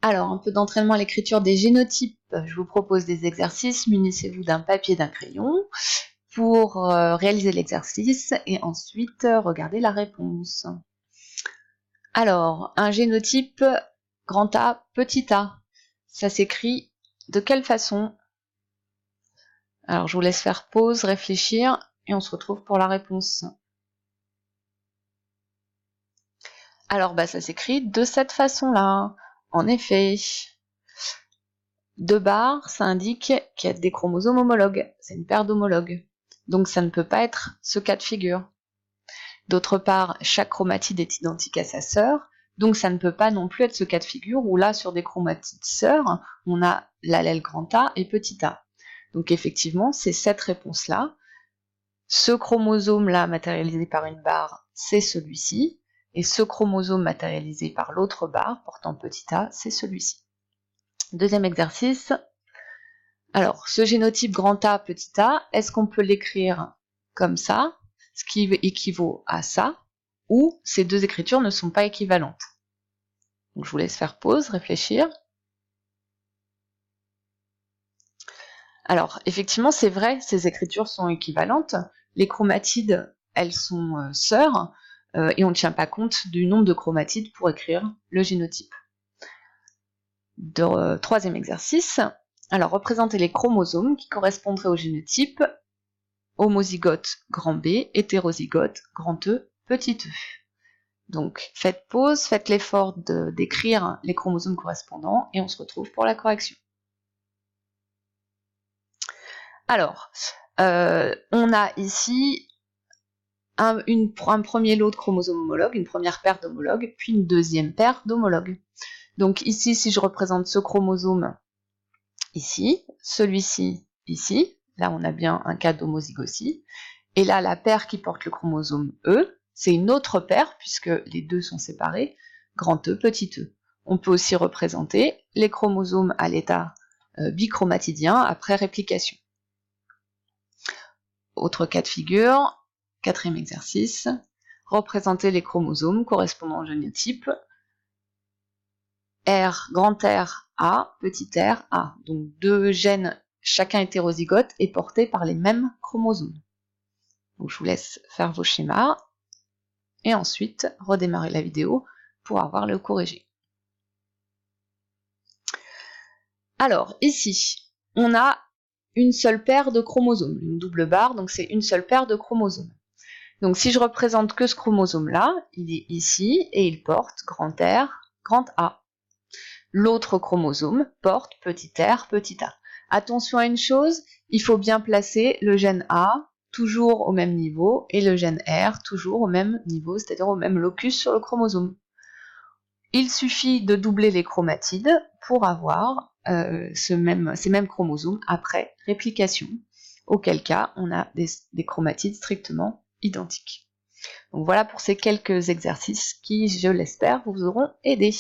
Alors, un peu d'entraînement à l'écriture des génotypes. Je vous propose des exercices. Munissez-vous d'un papier et d'un crayon pour réaliser l'exercice et ensuite regarder la réponse. Alors, un génotype grand A, petit a, ça s'écrit de quelle façon? Alors, je vous laisse faire pause, réfléchir et on se retrouve pour la réponse. Alors, ça s'écrit de cette façon-là. En effet, 2 barres, ça indique qu'il y a des chromosomes homologues. C'est une paire d'homologues. Donc, ça ne peut pas être ce cas de figure. D'autre part, chaque chromatide est identique à sa sœur. Donc, ça ne peut pas non plus être ce cas de figure où là, sur des chromatides sœurs, on a l'allèle grand A et petit a. Donc, effectivement, c'est cette réponse-là. Ce chromosome-là, matérialisé par une barre, c'est celui-ci. Et ce chromosome matérialisé par l'autre barre, portant petit a, c'est celui-ci. Deuxième exercice. Alors, ce génotype grand A, petit a, est-ce qu'on peut l'écrire comme ça, ce qui équivaut à ça, ou ces deux écritures ne sont pas équivalentes? Donc, je vous laisse faire pause, réfléchir. Alors, effectivement, c'est vrai, ces écritures sont équivalentes. Les chromatides, elles sont sœurs, et on ne tient pas compte du nombre de chromatides pour écrire le génotype. Troisième exercice. Alors, représentez les chromosomes qui correspondraient au génotype homozygote grand B, hétérozygote grand E, petit e. Donc, faites pause, faites l'effort d'écrire les chromosomes correspondants et on se retrouve pour la correction. Alors, on a ici un premier lot de chromosomes homologues, une première paire d'homologues, puis une deuxième paire d'homologues. Donc ici, si je représente ce chromosome ici, celui-ci ici, là on a bien un cas d'homozygosie, et là la paire qui porte le chromosome E, c'est une autre paire puisque les deux sont séparés, grand E, petit e. On peut aussi représenter les chromosomes à l'état bichromatidien après réplication. Autre cas de figure, quatrième exercice, représenter les chromosomes correspondant au génotype R, grand R, A, petit r, A. Donc deux gènes, chacun hétérozygote, et portés par les mêmes chromosomes. Donc je vous laisse faire vos schémas, et ensuite redémarrer la vidéo pour avoir le corrigé. Alors, ici, on a une seule paire de chromosomes, une double barre, donc c'est une seule paire de chromosomes. Donc si je représente que ce chromosome-là, il est ici, et il porte grand R, grand A. L'autre chromosome porte petit r, petit a. Attention à une chose, il faut bien placer le gène A toujours au même niveau et le gène R toujours au même niveau, c'est-à-dire au même locus sur le chromosome. Il suffit de doubler les chromatides pour avoir ces mêmes chromosomes après réplication, auquel cas on a des chromatides strictement identiques. Donc voilà pour ces quelques exercices qui, je l'espère, vous auront aidé.